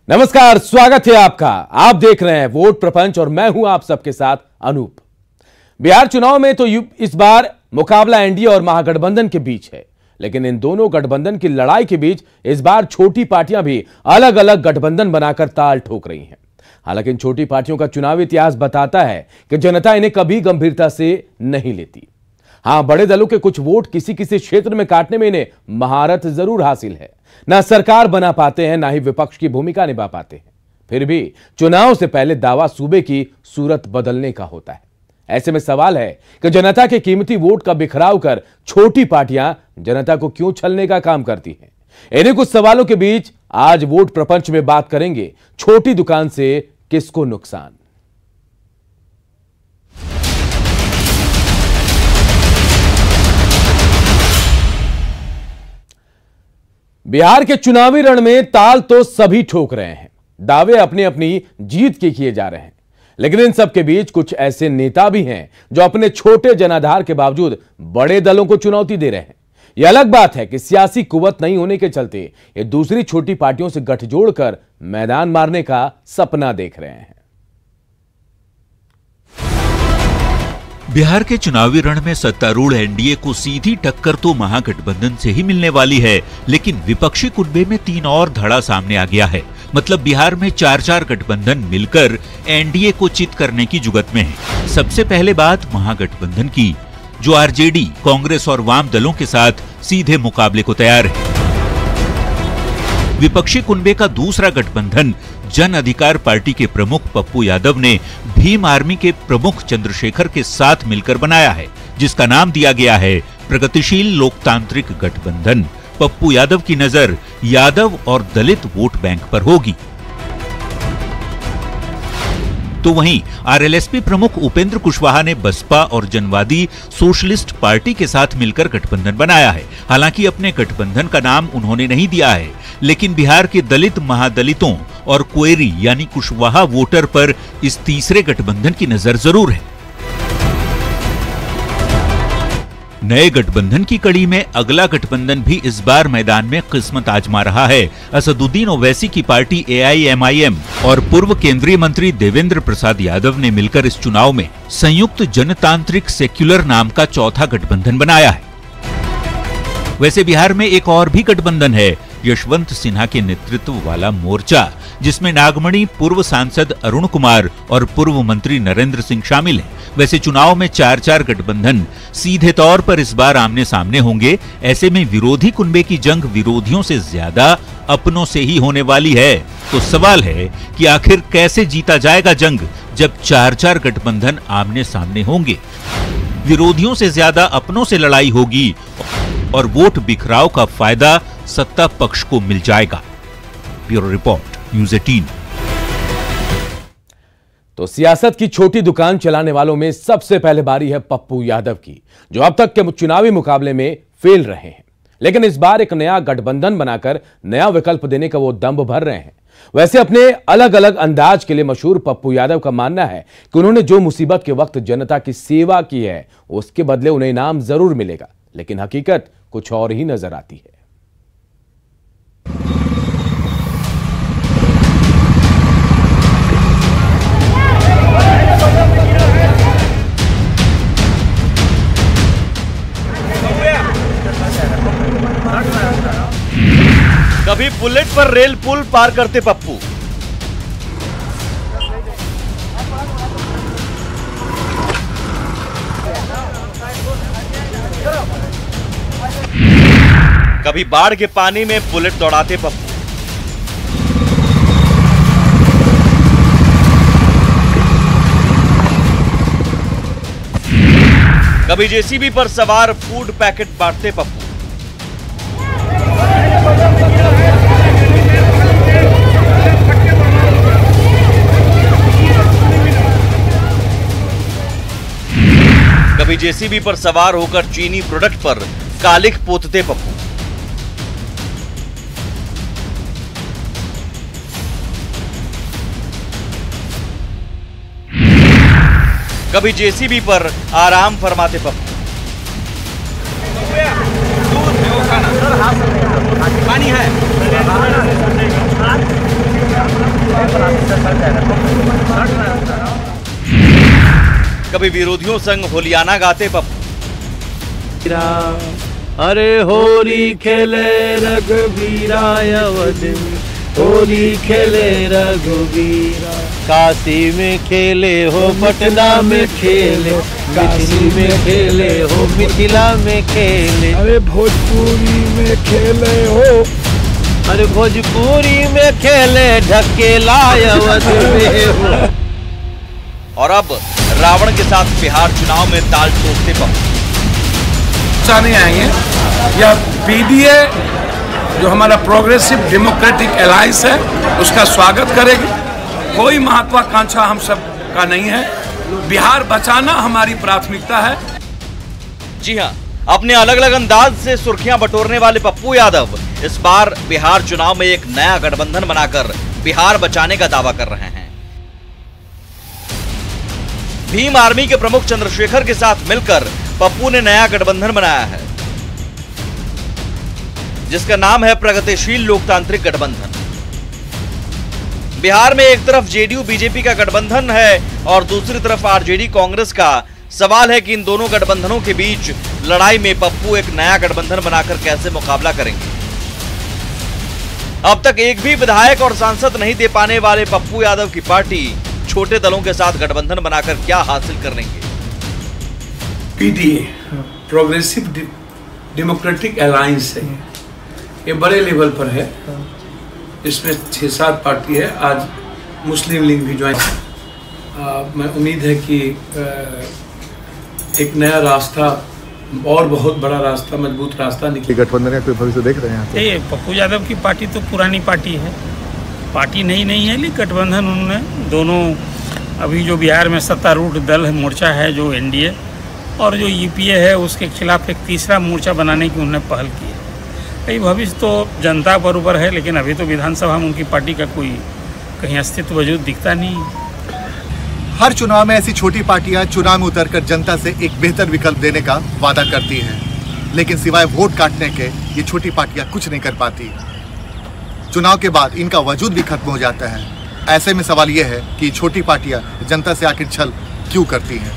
नमस्कार, स्वागत है आपका। आप देख रहे हैं वोट प्रपंच और मैं हूं आप सबके साथ अनूप। बिहार चुनाव में तो इस बार मुकाबला एनडीए और महागठबंधन के बीच है, लेकिन इन दोनों गठबंधन की लड़ाई के बीच इस बार छोटी पार्टियां भी अलग अलग गठबंधन बनाकर ताल ठोक रही हैं। हालांकि इन छोटी पार्टियों का चुनावी इतिहास बताता है कि जनता इन्हें कभी गंभीरता से नहीं लेती। हां, बड़े दलों के कुछ वोट किसी किसी क्षेत्र में काटने में इन्हें महारत जरूर हासिल है। ना सरकार बना पाते हैं, ना ही विपक्ष की भूमिका निभा पाते हैं। फिर भी चुनाव से पहले दावा सूबे की सूरत बदलने का होता है। ऐसे में सवाल है कि जनता के कीमती वोट का बिखराव कर छोटी पार्टियां जनता को क्यों छलने का काम करती हैं। इन्हीं कुछ सवालों के बीच आज वोट प्रपंच में बात करेंगे, छोटी दुकान से किसको नुकसान। बिहार के चुनावी रण में ताल तो सभी ठोक रहे हैं, दावे अपनी अपनी जीत के किए जा रहे हैं, लेकिन इन सब के बीच कुछ ऐसे नेता भी हैं जो अपने छोटे जनाधार के बावजूद बड़े दलों को चुनौती दे रहे हैं। यह अलग बात है कि सियासी कुवत नहीं होने के चलते ये दूसरी छोटी पार्टियों से गठजोड़ कर मैदान मारने का सपना देख रहे हैं। बिहार के चुनावी रण में सत्तारूढ़ एनडीए को सीधी टक्कर तो महागठबंधन से ही मिलने वाली है, लेकिन विपक्षी कुनबे में तीन और धड़ा सामने आ गया है। मतलब बिहार में चार गठबंधन मिलकर एनडीए को चित करने की जुगत में है। सबसे पहले बात महागठबंधन की, जो आरजेडी, कांग्रेस और वाम दलों के साथ सीधे मुकाबले को तैयार है। विपक्षी कुनबे का दूसरा गठबंधन जन अधिकार पार्टी के प्रमुख पप्पू यादव ने भीम आर्मी के प्रमुख चंद्रशेखर के साथ मिलकर बनाया है, जिसका नाम दिया गया है प्रगतिशील लोकतांत्रिक गठबंधन। पप्पू यादव की नजर यादव और दलित वोट बैंक पर होगी। तो वहीं आरएलएसपी प्रमुख उपेंद्र कुशवाहा ने बसपा और जनवादी सोशलिस्ट पार्टी के साथ मिलकर गठबंधन बनाया है। हालांकि अपने गठबंधन का नाम उन्होंने नहीं दिया है, लेकिन बिहार के दलित, महादलितों और क्वेरी यानी कुशवाहा वोटर पर इस तीसरे गठबंधन की नजर जरूर है। नए गठबंधन की कड़ी में अगला गठबंधन भी इस बार मैदान में किस्मत आजमा रहा है। असदुद्दीन ओवैसी की पार्टी एआईएमआईएम और पूर्व केंद्रीय मंत्री देवेंद्र प्रसाद यादव ने मिलकर इस चुनाव में संयुक्त जनतांत्रिक सेक्युलर नाम का चौथा गठबंधन बनाया है। वैसे बिहार में एक और भी गठबंधन है, यशवंत सिन्हा के नेतृत्व वाला मोर्चा, जिसमें नागमणि, पूर्व सांसद अरुण कुमार और पूर्व मंत्री नरेंद्र सिंह शामिल हैं। वैसे चुनाव में चार गठबंधन सीधे तौर पर इस बार आमने सामने होंगे। ऐसे में विरोधी कुनबे की जंग विरोधियों से ज्यादा अपनों से ही होने वाली है। तो सवाल है कि आखिर कैसे जीता जाएगा जंग, जब चार गठबंधन आमने सामने होंगे। विरोधियों से ज्यादा अपनों से लड़ाई होगी और वोट बिखराव का फायदा सत्ता पक्ष को मिल जाएगा। Bureau report, news 18। तो सियासत की छोटी दुकान चलाने वालों में सबसे पहले बारी है पप्पू यादव की, जो अब तक के चुनावी मुकाबले में फेल रहे हैं, लेकिन इस बार एक नया गठबंधन बनाकर नया विकल्प देने का वो दम भर रहे हैं। वैसे अपने अलग अलग अंदाज के लिए मशहूर पप्पू यादव का मानना है कि उन्होंने जो मुसीबत के वक्त जनता की सेवा की है, उसके बदले उन्हें इनाम जरूर मिलेगा, लेकिन हकीकत कुछ और ही नजर आती है। कभी बुलेट पर रेल पुल पार करते पप्पू, कभी बाढ़ के पानी में बुलेट दौड़ाते पप्पू, कभी जेसीबी पर सवार फूड पैकेट बांटते पप्पू, कभी जेसीबी पर सवार होकर चीनी प्रोडक्ट पर कालिख पोतते पप्पू, कभी जेसीबी पर आराम फरमाते पप्पू, पानी है। कभी विरोधियों संग होलियाना गाते पप्पू। अरे होली खेले रघुवीरा अवध में, होली खेले रघुवीरा। काशी में खेले हो, पटना में खेले, काशी में खेले हो, मिथिला में खेले, अरे भोजपुरी में खेले हो, अरे भोजपुरी में खेले, ढकेला अवध में हो। और अब रावण के साथ बिहार चुनाव में ताल ठोकते पप्पू। नहीं आएंगे, यह पीडीए जो हमारा प्रोग्रेसिव डेमोक्रेटिक अलायंस है उसका स्वागत करेगी। कोई महत्वाकांक्षा हम सब का नहीं है, बिहार बचाना हमारी प्राथमिकता है। जी हां, अपने अलग अलग अंदाज से सुर्खियां बटोरने वाले पप्पू यादव इस बार बिहार चुनाव में एक नया गठबंधन बनाकर बिहार बचाने का दावा कर रहे हैं। भीम आर्मी के प्रमुख चंद्रशेखर के साथ मिलकर पप्पू ने नया गठबंधन बनाया है, जिसका नाम है प्रगतिशील लोकतांत्रिक गठबंधन। बिहार में एक तरफ जेडीयू बीजेपी का गठबंधन है और दूसरी तरफ आरजेडी कांग्रेस का। सवाल है कि इन दोनों गठबंधनों के बीच लड़ाई में पप्पू एक नया गठबंधन बनाकर कैसे मुकाबला करेंगे। अब तक एक भी विधायक और सांसद नहीं दे पाने वाले पप्पू यादव की पार्टी छोटे दलों के साथ गठबंधन बनाकर क्या हासिल कर लेंगे। पीडीए प्रोग्रेसिव डेमोक्रेटिक अलायंस है, ये बड़े लेवल पर है, इसमें 6-7 पार्टी है। आज मुस्लिम लीग भी ज्वाइन। मैं उम्मीद है कि एक नया रास्ता और बहुत बड़ा रास्ता, मजबूत रास्ता निकले। गठबंधन का कोई भविष्य देख रहे हैं? ये पप्पू यादव की पार्टी तो पुरानी पार्टी है, पार्टी नहीं है, लेकिन गठबंधन उन्होंने दोनों अभी जो बिहार में सत्तारूढ़ दल मोर्चा है जो एनडीए और जो यूपीए है उसके खिलाफ एक तीसरा मोर्चा बनाने की उन्होंने पहल की है। कई भविष्य तो जनता पर ऊपर है, लेकिन अभी तो विधानसभा में उनकी पार्टी का कोई कहीं अस्तित्व वजूद दिखता नहीं। हर चुनाव में ऐसी छोटी पार्टियां चुनाव में उतरकर जनता से एक बेहतर विकल्प देने का वादा करती हैं, लेकिन सिवाय वोट काटने के ये छोटी पार्टियां कुछ नहीं कर पाती। चुनाव के बाद इनका वजूद भी खत्म हो जाता है। ऐसे में सवाल यह है कि छोटी पार्टियां जनता से आखिर छल क्यों करती हैं?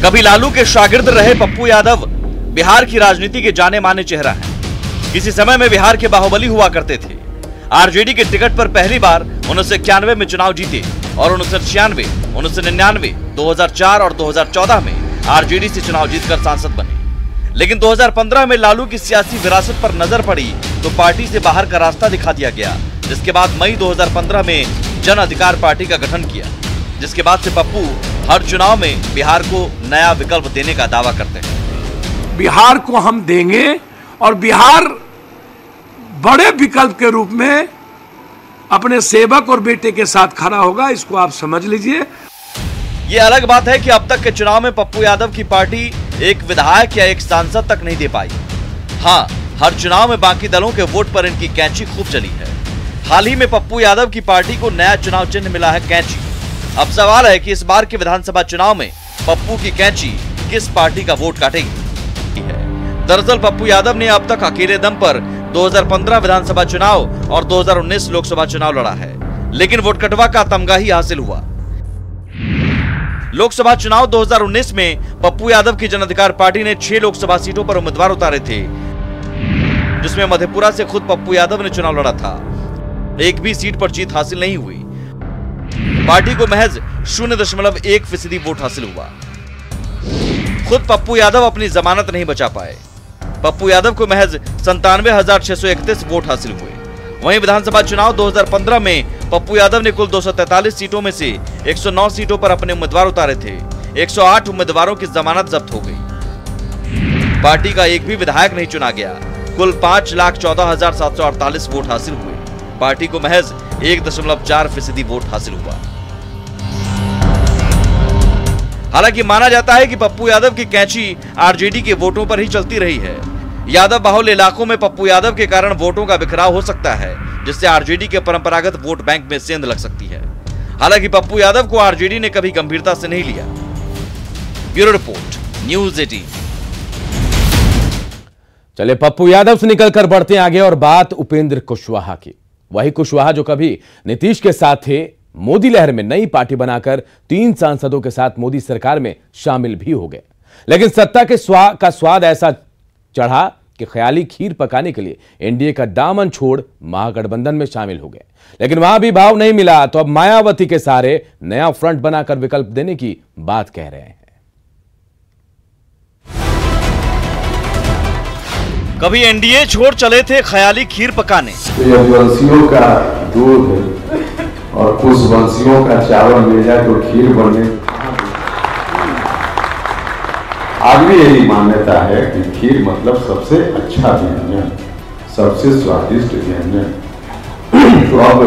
कभी लालू के शागिर्द रहे पप्पू यादव बिहार की राजनीति के जाने माने चेहरा हैं। किसी समय में बिहार के बाहुबली हुआ करते थे। आरजेडी के टिकट पर पहली बार 1991 में चुनाव जीते और 1996, 1999, 2004 और 2014 में आरजेडी से चुनाव जीतकर सांसद बने। लेकिन 2015 में लालू की सियासी विरासत पर नजर पड़ी तो पार्टी से बाहर का रास्ता दिखा दिया गया, जिसके बाद मई 2015 में जन अधिकार पार्टी का गठन किया, जिसके बाद से पप्पू हर चुनाव में बिहार को नया विकल्प देने का दावा करते हैं। बिहार को हम देंगे और बिहार बड़े विकल्प के रूप में अपने सेवक और बेटे के साथ खड़ा होगा, इसको आप समझ लीजिए। ये अलग बात है कि अब तक के चुनाव में पप्पू यादव की पार्टी एक विधायक या एक सांसद तक नहीं दे पाई। हाँ, हर चुनाव में बाकी दलों के वोट पर इनकी कैंची खूब चली है। हाल ही में पप्पू यादव की पार्टी को नया चुनाव चिन्ह मिला है कैंची। अब सवाल है कि इस बार के विधानसभा चुनाव में पप्पू की कैंची किस पार्टी का वोट काटेगी। दरअसल पप्पू यादव ने अब तक अकेले दम पर 2015 विधानसभा चुनाव और 2019 लोकसभा चुनाव लड़ा है, लेकिन वोट कटवा का तमगा ही हासिल हुआ। लोकसभा चुनाव 2019 में पप्पू यादव की जन अधिकार पार्टी ने 6 लोकसभा सीटों पर उम्मीदवार उतारे थे, जिसमें मधेपुरा से खुद पप्पू यादव ने चुनाव लड़ा था। एक भी सीट पर जीत हासिल नहीं हुई। पार्टी को महज 0.1% वोट हासिल हुआ। खुद पप्पू यादव अपनी जमानत नहीं बचा पाए। पप्पू यादव को महज 97,631 वोट हासिल हुए। वहीं विधानसभा चुनाव 2015 में पप्पू यादव ने कुल 243 सीटों में से 109 सीटों पर अपने उम्मीदवार उतारे थे। 108 उम्मीदवारों की जमानत जब्त हो गई। पार्टी का एक भी विधायक नहीं चुना गया। कुल 5,14,748 वोट हासिल हुए। पार्टी को महज 1.4% वोट हासिल हुआ। हालांकि माना जाता है कि पप्पू यादव की कैंची आरजेडी के वोटों पर ही चलती रही है। यादव बाहुल इलाकों में पप्पू यादव के कारण वोटों का बिखराव हो सकता है, जिससे आरजेडी के परंपरागत वोट बैंक में सेंध लग सकती है। हालांकि पप्पू यादव को आरजेडी ने कभी गंभीरता से नहीं लिया। Bureau report, news 18। चले पप्पू यादव से निकलकर बढ़ते हैं आगे और बात उपेंद्र कुशवाहा की। वही कुशवाहा जो कभी नीतीश के साथ थे, मोदी लहर में नई पार्टी बनाकर 3 सांसदों के साथ मोदी सरकार में शामिल भी हो गए, लेकिन सत्ता के स्वाद ऐसा चढ़ा कि ख्याली खीर पकाने के लिए एनडीए का दामन छोड़ महागठबंधन में शामिल हो गए। लेकिन वहां भी भाव नहीं मिला तो अब मायावती के सहारे नया फ्रंट बनाकर विकल्प देने की बात कह रहे हैं। कभी एनडीए छोड़ चले थे ख्याली खीर पकाने। यदुवंशियों का दूध और कुशवंशियों का चावल मिल जाए तो खीर बने। आज भी यही मान्यता है कि खीर मतलब सबसे अच्छा व्यंजन, सबसे स्वादिष्ट व्यंजन। तो अब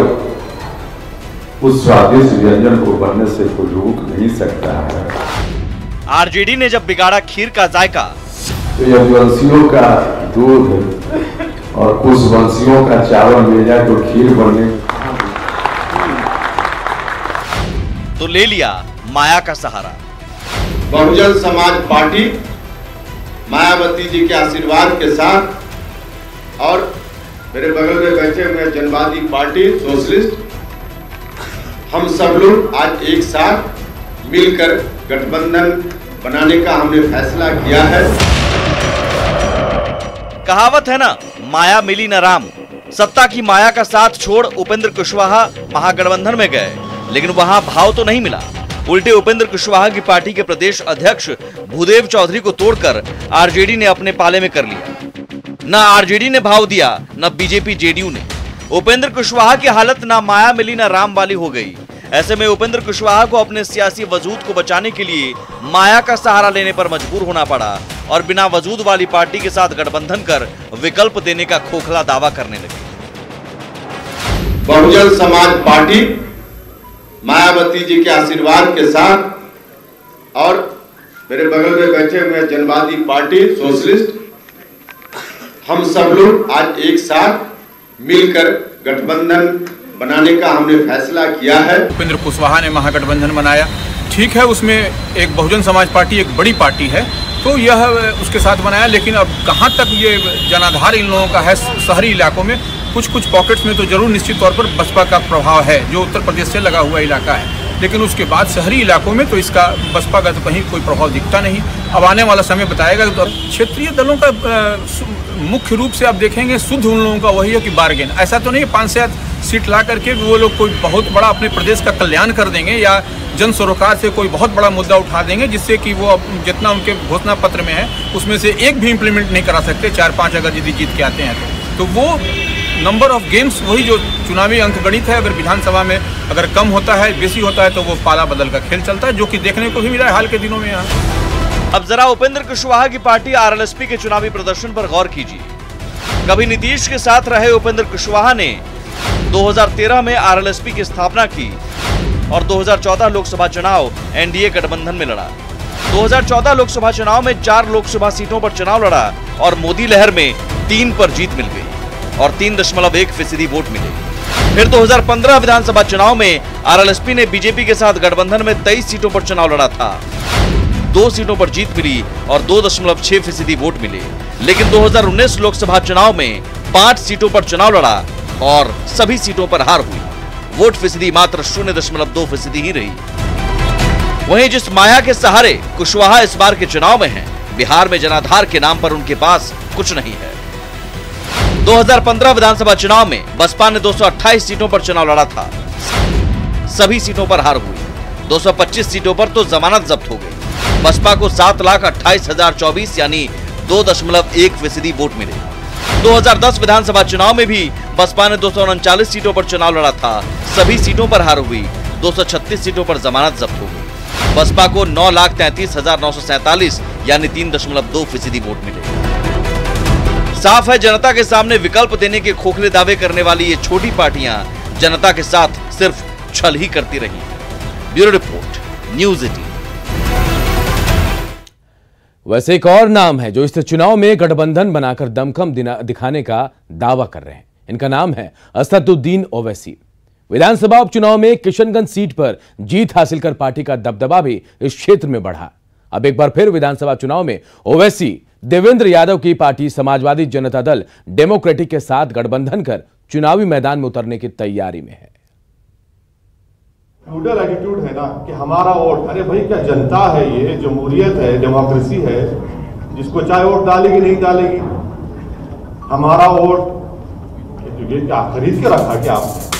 उस स्वादिष्ट व्यंजन को बनने से कोई रोक नहीं सकता है। आरजेडी ने जब बिगाड़ा खीर का जायका, तो यदुवंशियों का दूध और कुशवंशियों का चावल मिल जाए तो खीर बने। तो ले लिया माया का सहारा। बहुजन समाज पार्टी मायावती जी के आशीर्वाद के साथ और मेरे बगल में बैठे हुए जनवादी पार्टी सोशलिस्ट, हम सब लोग आज एक साथ मिलकर गठबंधन बनाने का हमने फैसला किया है। कहावत है ना, माया मिली न राम। सत्ता की माया का साथ छोड़ उपेंद्र कुशवाहा महागठबंधन में गए, लेकिन वहां भाव तो नहीं मिला। उल्टे उपेंद्र कुशवाहा की पार्टी के प्रदेश अध्यक्ष भूदेव चौधरी को तोड़कर आरजेडी ने अपने पाले में कर लिया। न आरजेडी ने भाव दिया, न बीजेपी जेडीयू ने। उपेंद्र कुशवाहा की हालत ना माया मिली न राम वाली हो गई। ऐसे में उपेंद्र कुशवाहा को अपने सियासी वजूद को बचाने के लिए माया का सहारा लेने पर मजबूर होना पड़ा और बिना वजूद वाली पार्टी के साथ गठबंधन कर विकल्प देने का खोखला दावा करने लगे। बहुजन समाज पार्टी मायावती जी के आशीर्वाद के साथ और मेरे बगल में बैठे हुए जनवादी पार्टी सोशलिस्ट, हम सब लोग आज एक साथ मिलकर गठबंधन बनाने का हमने फैसला किया है। उपेंद्र कुशवाहा ने महागठबंधन बनाया, ठीक है, उसमें एक बहुजन समाज पार्टी एक बड़ी पार्टी है तो यह उसके साथ बनाया, लेकिन अब कहाँ तक ये जनाधार इन लोगों का है। शहरी इलाकों में कुछ पॉकेट्स में तो जरूर निश्चित तौर पर बसपा का प्रभाव है, जो उत्तर प्रदेश से लगा हुआ इलाका है, लेकिन उसके बाद शहरी इलाकों में तो इसका बसपा का तो कहीं कोई प्रभाव दिखता नहीं। अब आने वाला समय बताएगा। तो क्षेत्रीय दलों का मुख्य रूप से आप देखेंगे शुद्ध उन लोगों का वही है कि बार्गेन। ऐसा तो नहीं 5 से 7 सीट ला करके वो लोग कोई बहुत बड़ा अपने प्रदेश का कल्याण कर देंगे या जन सरोकार से कोई बहुत बड़ा मुद्दा उठा देंगे जिससे कि वो जितना उनके घोषणा पत्र में है उसमें से एक भी इम्प्लीमेंट नहीं करा सकते। 4-5 अगर यदि जीत के आते हैं तो वो नंबर ऑफ गेम्स वही जो चुनावी अंक गणित है, अगर विधानसभा में अगर कम होता है बेसी होता है तो वो पाला बदल का खेल चलता है, जो कि देखने को भी मिला है हाल के दिनों में यहाँ। अब जरा उपेंद्र कुशवाहा की पार्टी आरएलएसपी के चुनावी प्रदर्शन पर गौर कीजिए। कभी नीतीश के साथ रहे उपेंद्र कुशवाहा ने 2013 में आरएलएसपी की स्थापना की और 2014 लोकसभा चुनाव एनडीए गठबंधन में लड़ा। 2014 लोकसभा चुनाव में 4 लोकसभा सीटों पर चुनाव लड़ा और मोदी लहर में 3 पर जीत मिल गई और 3.1% वोट मिले। फिर 2015 विधानसभा चुनाव में आरएलएसपी ने बीजेपी के साथ गठबंधन में 23 सीटों पर चुनाव लड़ा था। 2 सीटों पर जीत मिली और 2.6% वोट मिले। लेकिन 2019 लोकसभा चुनाव में 5 सीटों पर चुनाव लड़ा और सभी सीटों पर हार हुई। वोट फीसदी मात्र 0.2% ही रही। वहीं जिस माया के सहारे कुशवाहा इस बार के चुनाव में हैं, बिहार में जनाधार के नाम पर उनके पास कुछ नहीं है। 2015 विधानसभा चुनाव में बसपा ने 228 सीटों पर चुनाव लड़ा था, सभी सीटों पर हार हुई। 225 सीटों पर तो जमानत जब्त हो गई। बसपा को 7,28,024 यानी 2.1% वोट मिले। 2010 विधानसभा चुनाव में भी बसपा ने 239 सीटों पर चुनाव लड़ा था, सभी सीटों पर हार हुई। 236 सीटों पर जमानत जब्त हो गई। बसपा को 9,33,947 यानी 3.2% वोट मिले। साफ है, जनता के सामने विकल्प देने के खोखले दावे करने वाली ये छोटी पार्टियां जनता के साथ सिर्फ छल ही करती रही। Bureau report, news 18। वैसे एक और नाम है जो इस चुनाव में गठबंधन बनाकर दमखम दिखाने का दावा कर रहे हैं। इनका नाम है असदुद्दीन ओवैसी। विधानसभा उपचुनाव में किशनगंज सीट पर जीत हासिल कर पार्टी का दबदबा भी इस क्षेत्र में बढ़ा। अब एक बार फिर विधानसभा चुनाव में ओवैसी देवेंद्र यादव की पार्टी समाजवादी जनता दल डेमोक्रेटिक के साथ गठबंधन कर चुनावी मैदान में उतरने की तैयारी में है। फ्यूडल एटीट्यूड है ना कि हमारा वोट, अरे भाई क्या जनता है, ये जमहूरियत है, डेमोक्रेसी है, जिसको चाहे वोट डालेगी नहीं डालेगी, हमारा वोट, ये क्या खरीद के रखा क्या आपने?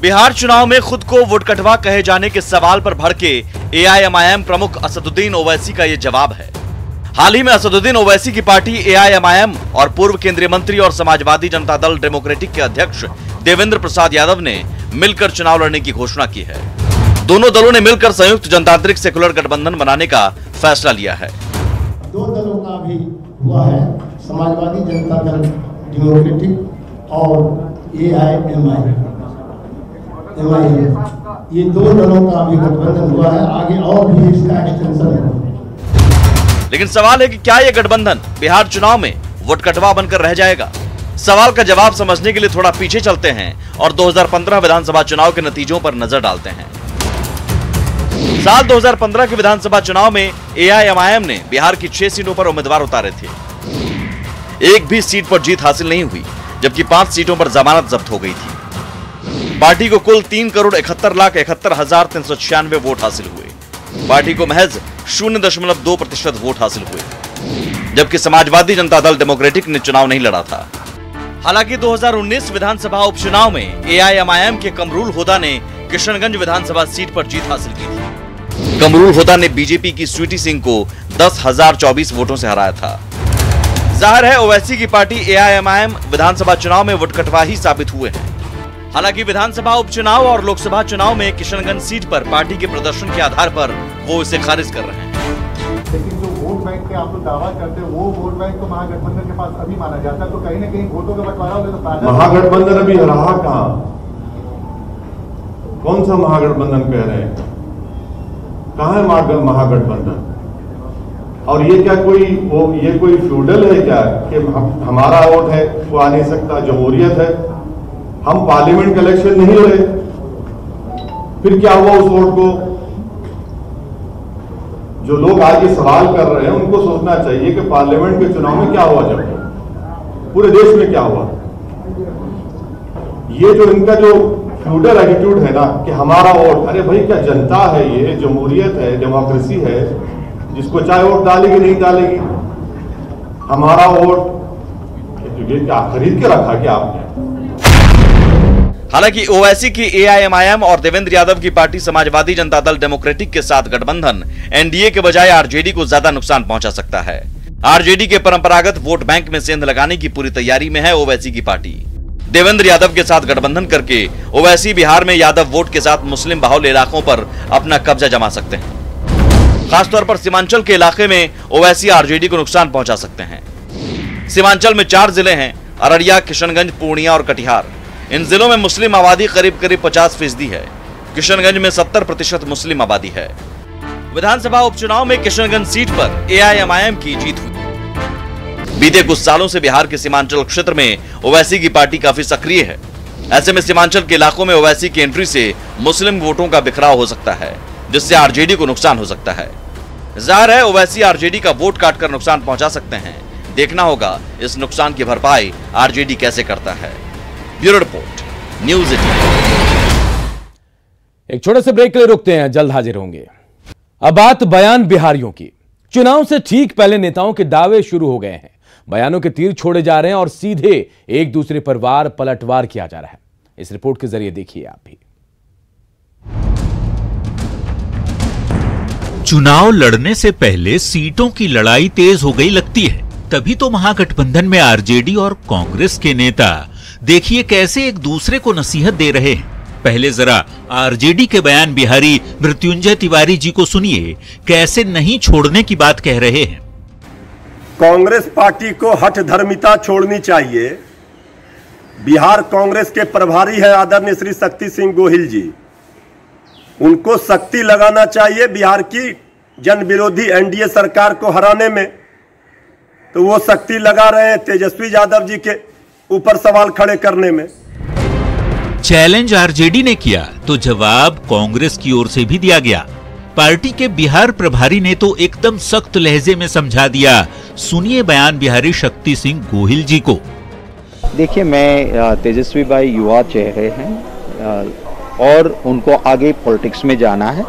बिहार चुनाव में खुद को वोट कटवा कहे जाने के सवाल पर भड़के एआईएमआईएम प्रमुख असदुद्दीन ओवैसी का ये जवाब है। हाल ही में असदुद्दीन ओवैसी की पार्टी एआईएमआईएम और पूर्व केंद्रीय मंत्री और समाजवादी जनता दल डेमोक्रेटिक के अध्यक्ष देवेंद्र प्रसाद यादव ने मिलकर चुनाव लड़ने की घोषणा की है। दोनों दलों ने मिलकर संयुक्त जनतांत्रिक सेकुलर गठबंधन बनाने का फैसला लिया है। दो दलों का भी हुआ है, समाजवादी जनता दल डेमोक्रेटिक और एआईएमआईएम, ये दो दलों का भी गठबंधन हुआ है। आगे और भी इसका एक्सटेंशन है। लेकिन सवाल है कि क्या यह गठबंधन बिहार चुनाव में वोट कटवा बनकर रह जाएगा? सवाल का जवाब समझने के लिए थोड़ा पीछे चलते हैं और 2015 विधानसभा चुनाव के नतीजों पर नजर डालते हैं। साल 2015 के विधानसभा चुनाव में एआईएमआईएम ने बिहार की 6 सीटों पर उम्मीदवार उतारे थे। एक भी सीट पर जीत हासिल नहीं हुई, जबकि 5 सीटों पर जमानत जब्त हो गई थी। पार्टी को कुल 3,71,61,396 वोट हासिल हुए। पार्टी को महज 0.2% वोट हासिल हुए, जबकि समाजवादी जनता दल डेमोक्रेटिक ने चुनाव नहीं लड़ा था। हालांकि 2019 विधानसभा उपचुनाव में एआईएमआईएम के कमरूल होदा ने किशनगंज विधानसभा सीट पर जीत हासिल की थी। कमरूल होदा ने बीजेपी की स्वीटी सिंह को 10,024 वोटों से हराया था। जाहिर है ओवैसी की पार्टी एआईएमआईएम विधानसभा चुनाव में वोट कटवा ही साबित हुए हैं। हालांकि विधानसभा उपचुनाव और लोकसभा चुनाव में किशनगंज सीट पर पार्टी के प्रदर्शन के आधार पर वो इसे खारिज कर रहे हैं। लेकिन जो वोट बैंक पे आप लोग दावा करते हैं, वो वोट बैंक तो महागठबंधन के पास अभी माना जाता है, तो कहीं ना कहीं वोटों का बंटवारा हो तो महागठबंधन अभी रहा कहाँ? कौन सा महागठबंधन कह रहे हैं? कहाँ है महागठबंधन? और ये क्या ये कोई फ्यूडल है क्या कि हमारा वोट है वो आ नहीं सकता? जमहूरियत है, हम पार्लियामेंट का इलेक्शन नहीं लड़े, फिर क्या हुआ उस वोट को? जो लोग आज ये सवाल कर रहे हैं उनको सोचना चाहिए कि पार्लियामेंट के चुनाव में क्या हुआ, जब पूरे देश में क्या हुआ। ये जो इनका जो फ्यूडल एटीट्यूड है ना कि हमारा वोट, अरे भाई क्या जनता है, ये जमहूरियत है, डेमोक्रेसी है, जिसको चाहे वोट डालेगी नहीं डालेगी, हमारा वोट, ये क्या खरीद के रखा क्या आपने? हालांकि ओवैसी की एआईएमआईएम और देवेंद्र यादव की पार्टी समाजवादी जनता दल डेमोक्रेटिक के साथ गठबंधन एनडीए के बजाय आरजेडी को ज्यादा नुकसान पहुंचा सकता है। आरजेडी के परंपरागत वोट बैंक में सेंध लगाने की पूरी तैयारी में है ओवैसी की पार्टी। देवेंद्र यादव के साथ गठबंधन करके ओवैसी बिहार में यादव वोट के साथ मुस्लिम बाहुल्य इलाकों पर अपना कब्जा जमा सकते हैं। खासतौर पर सीमांचल के इलाके में ओवैसी आरजेडी को नुकसान पहुंचा सकते हैं। सीमांचल में 4 जिले हैं, अररिया, किशनगंज, पूर्णिया और कटिहार। इन जिलों में मुस्लिम आबादी करीब 50% है। किशनगंज में 70% मुस्लिम आबादी है। विधानसभा उपचुनाव में किशनगंज सीट पर एआईएमआईएम की जीत हुई। बीते कुछ सालों से बिहार के सीमांचल क्षेत्र में ओवैसी की पार्टी काफी सक्रिय है। ऐसे में सीमांचल के इलाकों में ओवैसी की एंट्री से मुस्लिम वोटों का बिखराव हो सकता है, जिससे आरजेडी को नुकसान हो सकता है। जाहिर है ओवैसी आरजेडी का वोट काटकर नुकसान पहुंचा सकते हैं। देखना होगा इस नुकसान की भरपाई आरजेडी कैसे करता है। Bureau report, news 18। एक छोटे से ब्रेक के लिए रुकते हैं, जल्द हाजिर होंगे। अब बात बयान बिहारियों की। चुनाव से ठीक पहले नेताओं के दावे शुरू हो गए हैं। बयानों के तीर छोड़े जा रहे हैं और सीधे एक दूसरे पर वार पलटवार किया जा रहा है। इस रिपोर्ट के जरिए देखिए आप भी। चुनाव लड़ने से पहले सीटों की लड़ाई तेज हो गई लगती है। तभी तो महागठबंधन में आरजेडी और कांग्रेस के नेता देखिए कैसे एक दूसरे को नसीहत दे रहे हैं। पहले जरा आरजेडी के बयान बिहारी मृत्युंजय तिवारी जी को सुनिए, कैसे नहीं छोड़ने की बात कह रहे हैं। कांग्रेस पार्टी को हठ धर्मिता छोड़नी चाहिए। बिहार कांग्रेस के प्रभारी है आदरणीय श्री शक्ति सिंह गोहिल जी, उनको शक्ति लगाना चाहिए बिहार की जन विरोधी एनडीए सरकार को हराने में। तो वो शक्ति लगा रहे हैं तेजस्वी यादव जी के ऊपर सवाल खड़े करने में। चैलेंज आरजेडी ने किया तो जवाब कांग्रेस की ओर से भी दिया गया। पार्टी के बिहार प्रभारी ने तो एकदम सख्त लहजे में समझा दिया। सुनिए बयान बिहारी शक्ति सिंह गोहिल जी को। देखिए, मैं तेजस्वी भाई युवा चेहरे हैं और उनको आगे पॉलिटिक्स में जाना है।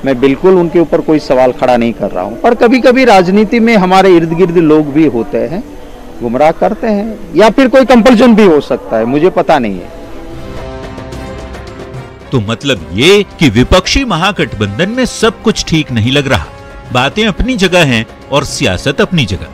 मैं बिल्कुल उनके ऊपर कोई सवाल खड़ा नहीं कर रहा हूं, पर कभी कभी राजनीति में हमारे इर्द गिर्द लोग भी होते हैं, गुमराह करते हैं, या फिर कोई कंपल्शन भी हो सकता है, मुझे पता नहीं है। तो मतलब ये कि विपक्षी महागठबंधन में सब कुछ ठीक नहीं लग रहा। बातें अपनी जगह हैं और सियासत अपनी जगह।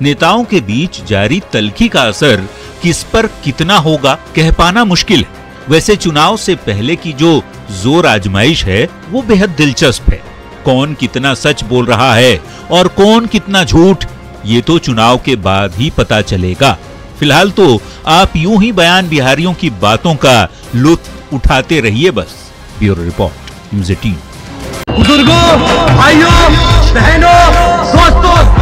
नेताओं के बीच जारी तल्खी का असर किस पर कितना होगा कह पाना मुश्किल है। वैसे चुनाव से पहले की जो जोर आजमाइश है वो बेहद दिलचस्प है। कौन कितना सच बोल रहा है और कौन कितना झूठ, ये तो चुनाव के बाद ही पता चलेगा। फिलहाल तो आप यूं ही बयान बिहारियों की बातों का लुत्फ उठाते रहिए बस। Bureau report, news 18। बुजुर्गों, भाइयों, बहनों, दोस्तों,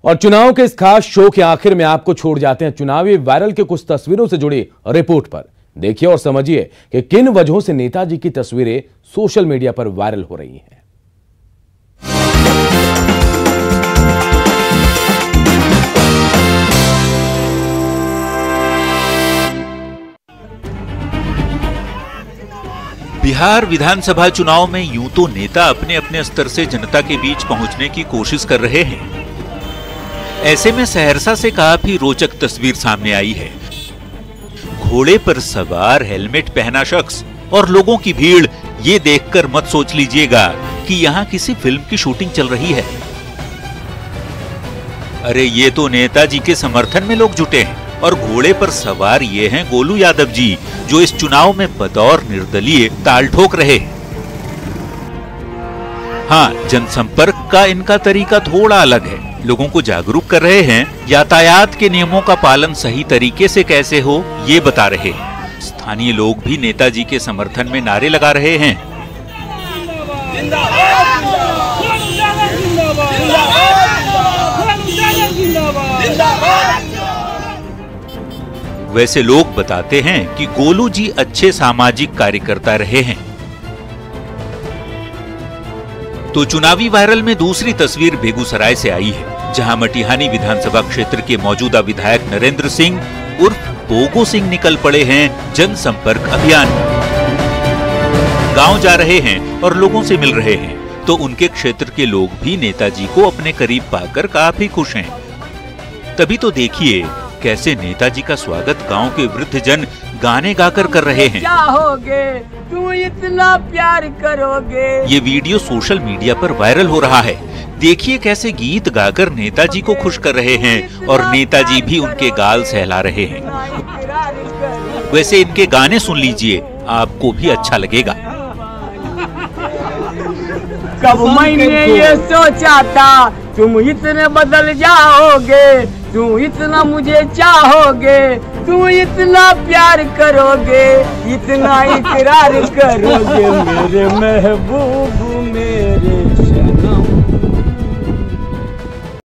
और चुनाव के इस खास शो के आखिर में आपको छोड़ जाते हैं चुनावी वायरल के कुछ तस्वीरों से जुड़ी रिपोर्ट पर। देखिए और समझिए कि किन वजहों से नेताजी की तस्वीरें सोशल मीडिया पर वायरल हो रही हैं। बिहार विधानसभा चुनाव में यूं तो नेता अपने अपने स्तर से जनता के बीच पहुंचने की कोशिश कर रहे हैं। ऐसे में सहरसा से काफी रोचक तस्वीर सामने आई है। घोड़े पर सवार हेलमेट पहना शख्स और लोगों की भीड़, ये देखकर मत सोच लीजिएगा कि यहाँ किसी फिल्म की शूटिंग चल रही है। अरे ये तो नेताजी के समर्थन में लोग जुटे हैं और घोड़े पर सवार ये हैं गोलू यादव जी, जो इस चुनाव में बतौर निर्दलीय ताल ठोक रहे हैं। हाँ, जनसंपर्क का इनका तरीका थोड़ा अलग है। लोगों को जागरूक कर रहे हैं, यातायात के नियमों का पालन सही तरीके से कैसे हो ये बता रहे हैं। स्थानीय लोग भी नेताजी के समर्थन में नारे लगा रहे हैं। वैसे लोग बताते हैं कि गोलू जी अच्छे सामाजिक कार्यकर्ता रहे हैं। तो चुनावी वायरल में दूसरी तस्वीर बेगूसराय से आई है, जहां मटिहानी विधानसभा क्षेत्र के मौजूदा विधायक नरेंद्र सिंह उर्फ पोगो सिंह निकल पड़े हैं जनसंपर्क अभियान में। गांव जा रहे हैं और लोगों से मिल रहे हैं, तो उनके क्षेत्र के लोग भी नेताजी को अपने करीब पाकर काफी खुश हैं। तभी तो देखिए कैसे नेताजी का स्वागत गांव के वृद्ध जन गाने गाकर कर रहे हैं। चाहोगे तुम इतना प्यार करोगे। ये वीडियो सोशल मीडिया पर वायरल हो रहा है। देखिए कैसे गीत गाकर नेताजी को खुश कर रहे हैं और नेताजी भी उनके गाल सहला रहे हैं। वैसे इनके गाने सुन लीजिए, आपको भी अच्छा लगेगा। कब मैंने ये सोचा था तुम इतने बदल जाओगे, तुम इतना मुझे चाहोगे, तुम इतना प्यार करोगे, इतना इकरार करोगे मेरे महबूब मेरे।